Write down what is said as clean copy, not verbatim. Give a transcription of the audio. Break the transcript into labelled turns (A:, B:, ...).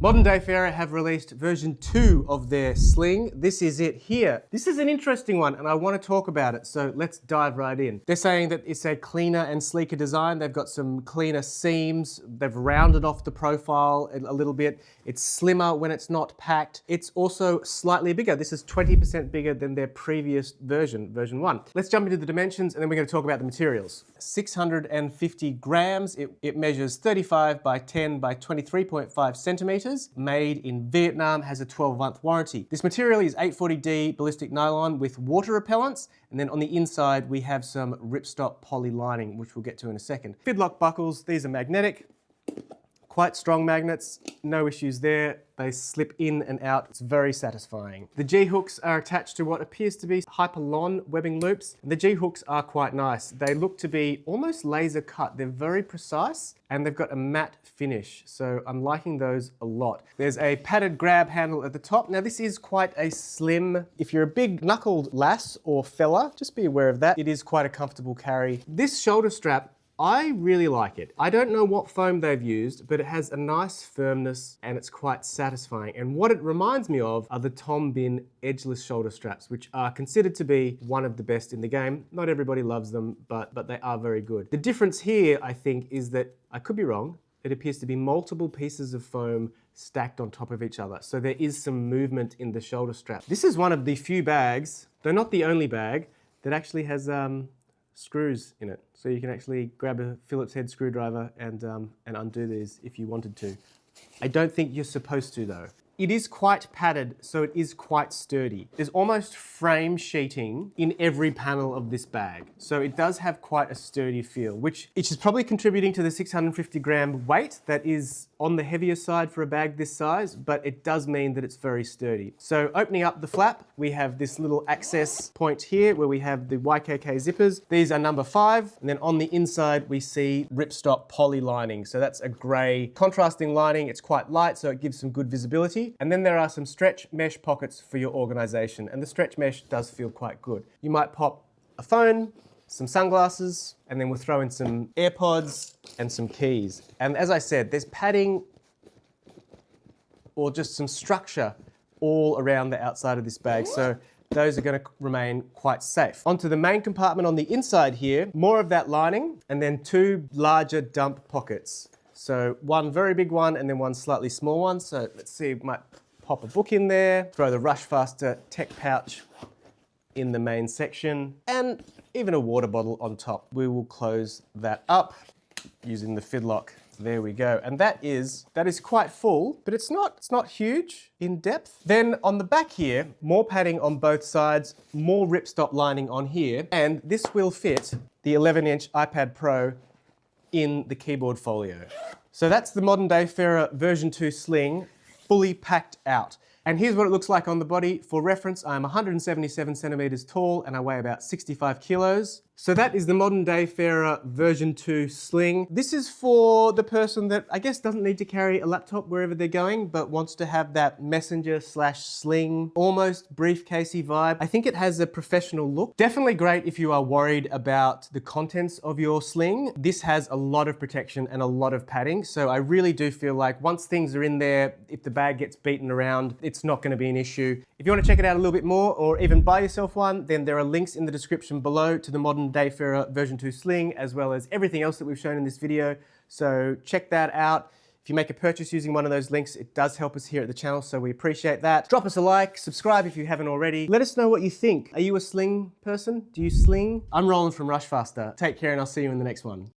A: Modern Dayfarer have released version 2 of their sling. This is it here. This is an interesting one and I want to talk about it, so let's dive right in. They're saying that it's a cleaner and sleeker design. They've got some cleaner seams. They've rounded off the profile a little bit. It's slimmer when it's not packed. It's also slightly bigger. This is 20% bigger than their previous version, version 1. Let's jump into the dimensions and then we're going to talk about the materials. 650 grams. It measures 35 by 10 by 23.5 centimeters. Made in Vietnam, has a 12-month warranty. This material is 840D ballistic nylon with water repellents, and then on the inside we have some ripstop poly lining, which we'll get to in a second. Fidlock buckles, these are magnetic. Quite strong magnets, no issues there. They slip in and out, it's very satisfying. The G-hooks are attached to what appears to be Hyperlon webbing loops. The G-hooks are quite nice. They look to be almost laser cut. They're very precise and they've got a matte finish. So I'm liking those a lot. There's a padded grab handle at the top. Now this is quite a slim, if you're a big knuckled lass or fella, just be aware of that. It is quite a comfortable carry. This shoulder strap, I really like it. I don't know what foam they've used, but it has a nice firmness and it's quite satisfying. And what it reminds me of are the Tom Bin edgeless shoulder straps, which are considered to be one of the best in the game. Not everybody loves them, but they are very good. The difference here, I think, is that, I could be wrong, it appears to be multiple pieces of foam stacked on top of each other. So there is some movement in the shoulder strap. This is one of the few bags, though not the only bag, that actually has screws in it. So you can actually grab a Phillips head screwdriver and undo these if you wanted to. I don't think you're supposed to though. It is quite padded, so it is quite sturdy. There's almost frame sheeting in every panel of this bag. So it does have quite a sturdy feel, which is probably contributing to the 650 gram weight that is on the heavier side for a bag this size, but it does mean that it's very sturdy. So opening up the flap, we have this little access point here where we have the YKK zippers. These are number 5. And then on the inside, we see ripstop poly lining. So that's a gray contrasting lining. It's quite light, so it gives some good visibility. And then there are some stretch mesh pockets for your organization. And the stretch mesh does feel quite good. You might pop a phone, some sunglasses, and then we'll throw in some AirPods and some keys. And as I said, there's padding or just some structure all around the outside of this bag. So those are going to remain quite safe. Onto the main compartment on the inside here, more of that lining, and then 2 larger dump pockets. So one very big one and then one slightly small one. So let's see, we might pop a book in there, throw the Rushfaster tech pouch in the main section, and even a water bottle on top. We will close that up using the Fidlock. There we go. And that is quite full, but it's not huge in depth. Then on the back here, more padding on both sides, more ripstop lining on here, and this will fit the 11-inch iPad Pro in the keyboard folio. So that's the Modern Dayfarer version 2 sling, fully packed out. And here's what it looks like on the body. For reference, I'm 177 centimeters tall and I weigh about 65 kilos. So that is the Modern Dayfarer version 2 sling. This is for the person that I guess doesn't need to carry a laptop wherever they're going, but wants to have that messenger/sling, almost briefcasey vibe. I think it has a professional look. Definitely great if you are worried about the contents of your sling. This has a lot of protection and a lot of padding. So I really do feel like once things are in there, if the bag gets beaten around, it's not going to be an issue. If you want to check it out a little bit more or even buy yourself one, then there are links in the description below to the Modern Dayfarer version 2 sling, as well as everything else that we've shown in this video. So check that out. If you make a purchase using one of those links, it does help us here at the channel, so we appreciate that. Drop us a like, subscribe if you haven't already. Let us know what you think. Are you a sling person? Do you sling? I'm Roland from Rushfaster. Take care and I'll see you in the next one.